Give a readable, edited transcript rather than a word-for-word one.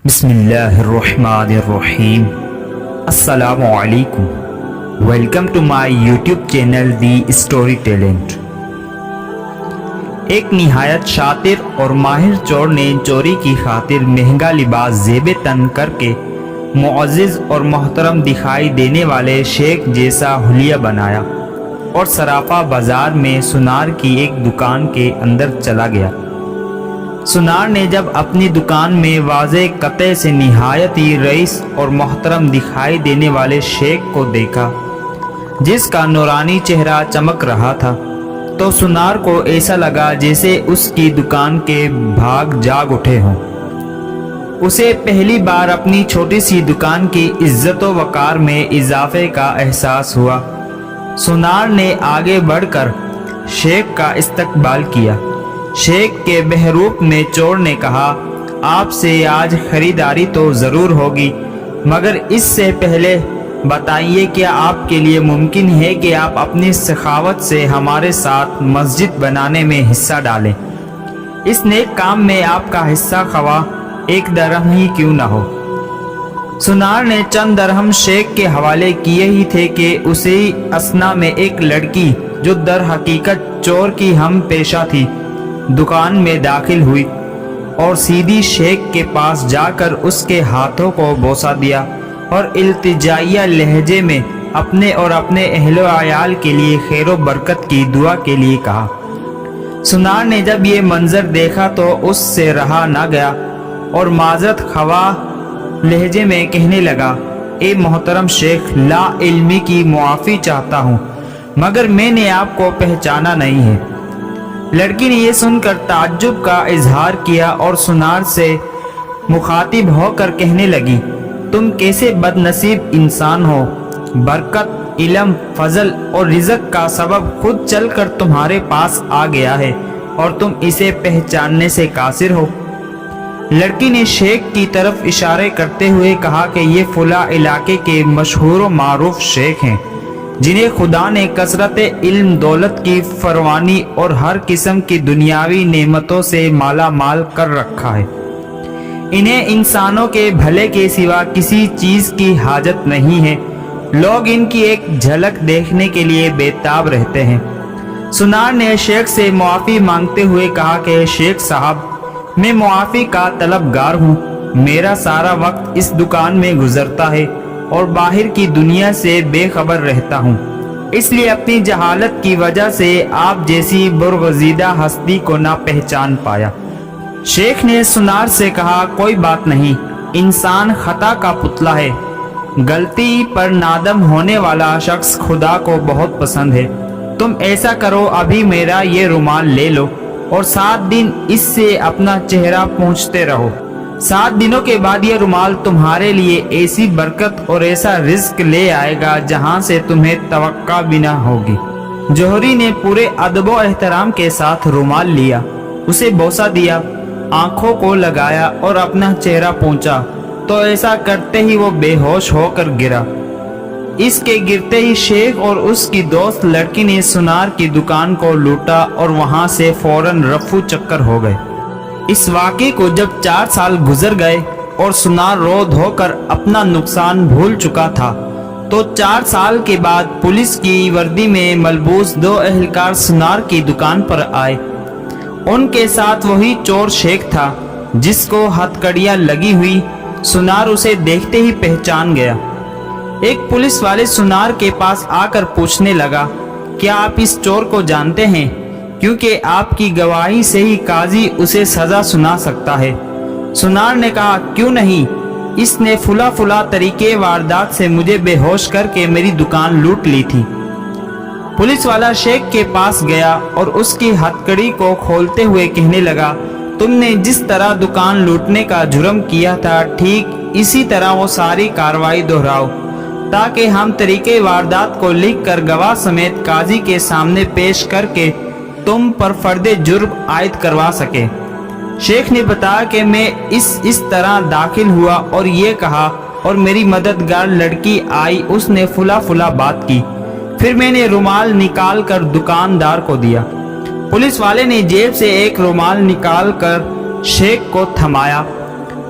بسم اللہ الرحمن الرحیم۔ السلام علیکم۔ Welcome to my YouTube channel the story talent. ایک نہایت شاطر اور ماہر چور نے چوری کی خاطر مہنگا لباس زیب تن کر کے معزز اور محترم دکھائی دینے والے شیخ جیسا حلیہ بنایا اور سراپا بازار میں سنار کی ایک دکان کے اندر چلا گیا۔ سنار نے جب اپنی دکان میں واضح قطع سے نہایت ہی رئیس اور محترم دکھائی دینے والے شیخ کو دیکھا جس کا نورانی چہرہ چمک رہا تھا، تو سنار کو ایسا لگا جیسے اس کی دکان کے بھاگ جاگ اٹھے ہوں۔ اسے پہلی بار اپنی چھوٹی سی دکان کی عزت و وقار میں اضافے کا احساس ہوا۔ سنار نے آگے بڑھ کر شیخ کا استقبال کیا۔ شیخ کے بہروپ میں چور نے کہا، آپ سے آج خریداری تو ضرور ہوگی، مگر اس سے پہلے بتائیے کیا آپ کے لیے ممکن ہے کہ آپ اپنی سخاوت سے ہمارے ساتھ مسجد بنانے میں حصہ ڈالیں؟ اس نیک کام میں آپ کا حصہ خواہ ایک درہم ہی کیوں نہ ہو۔ سنار نے چند درہم شیخ کے حوالے کیے ہی تھے کہ اسی اثنا میں ایک لڑکی جو در حقیقت چور کی ہم پیشہ تھی دکان میں داخل ہوئی اور سیدھی شیخ کے پاس جا کر اس کے ہاتھوں کو بوسہ دیا اور التجائیہ لہجے میں اپنے اور اپنے اہل و عیال کے لیے خیر و برکت کی دعا کے لیے کہا۔ سنار نے جب یہ منظر دیکھا تو اس سے رہا نہ گیا اور معذرت خواہ لہجے میں کہنے لگا، اے محترم شیخ، لا علمی کی معافی چاہتا ہوں، مگر میں نے آپ کو پہچانا نہیں ہے۔ لڑکی نے یہ سن کر تعجب کا اظہار کیا اور سنار سے مخاطب ہو کر کہنے لگی، تم کیسے بد نصیب انسان ہو، برکت، علم، فضل اور رزق کا سبب خود چل کر تمہارے پاس آ گیا ہے اور تم اسے پہچاننے سے قاصر ہو۔ لڑکی نے شیخ کی طرف اشارے کرتے ہوئے کہا کہ یہ فلاں علاقے کے مشہور و معروف شیخ ہیں جنہیں خدا نے کثرت علم دولت کی فراوانی اور ہر قسم کی دنیاوی نعمتوں سے مالا مال کر رکھا ہے۔ انہیں انسانوں کے بھلے کے سوا کسی چیز کی حاجت نہیں ہے، لوگ ان کی ایک جھلک دیکھنے کے لیے بے تاب رہتے ہیں۔ سنار نے شیخ سے معافی مانگتے ہوئے کہا کہ شیخ صاحب، میں معافی کا طلبگار ہوں، میرا سارا وقت اس دکان میں گزرتا ہے اور باہر کی دنیا سے بے خبر رہتا ہوں، اس لیے اپنی جہالت کی وجہ سے آپ جیسی برگزیدہ ہستی کو نہ پہچان پایا۔ شیخ نے سنار سے کہا، کوئی بات نہیں، انسان خطا کا پتلا ہے، غلطی پر نادم ہونے والا شخص خدا کو بہت پسند ہے۔ تم ایسا کرو، ابھی میرا یہ رومال لے لو اور 7 دن اس سے اپنا چہرہ پوچھتے رہو۔ 7 دنوں کے بعد یہ رومال تمہارے لیے ایسی برکت اور ایسا رزق لے آئے گا جہاں سے تمہیں توقع بھی نہ ہوگی۔ جوہری نے پورے ادب و احترام کے ساتھ رومال لیا، اسے بوسہ دیا، آنکھوں کو لگایا اور اپنا چہرہ پونچھا تو ایسا کرتے ہی وہ بے ہوش ہو کر گرا۔ اس کے گرتے ہی شیخ اور اس کی دوست لڑکی نے سنار کی دکان کو لوٹا اور وہاں سے فوراً رفو چکر ہو گئے۔ اس واقعے کو جب 4 سال گزر گئے اور سنار رو دھو کر اپنا نقصان بھول چکا تھا تو 4 سال کے بعد پولیس کی وردی میں ملبوس 2 اہلکار سنار کی دکان پر آئے۔ ان کے ساتھ وہی چور شیخ تھا جس کو ہتھکڑیاں لگی ہوئی۔ سنار اسے دیکھتے ہی پہچان گیا۔ ایک پولیس والے سنار کے پاس آ کر پوچھنے لگا، کیا آپ اس چور کو جانتے ہیں؟ کیونکہ آپ کی گواہی سے ہی قاضی اسے سزا سنا سکتا ہے۔ سنار نے کہا، کیوں نہیں، اس نے فلاں طریقے واردات سے مجھے بے ہوش کر کے میری دکان لوٹ لی تھی۔ پولیس والا شیخ کے پاس گیا اور اس کی ہتھکڑی کو کھولتے ہوئے کہنے لگا، تم نے جس طرح دکان لوٹنے کا جرم کیا تھا ٹھیک اسی طرح وہ ساری کارروائی دہراؤ تاکہ ہم طریقے واردات کو لکھ کر گواہ سمیت قاضی کے سامنے پیش کر کے تم پر فرد جرم عائد کروا سکے۔ شیخ نے بتایا کہ میں اس طرح داخل ہوا اور یہ کہا اور میری مددگار لڑکی آئی، اس نے فلاں بات کی، پھر میں نے رومال نکال کر دکاندار کو دیا۔ پولیس والے نے جیب سے ایک رومال نکال کر شیخ کو تھمایا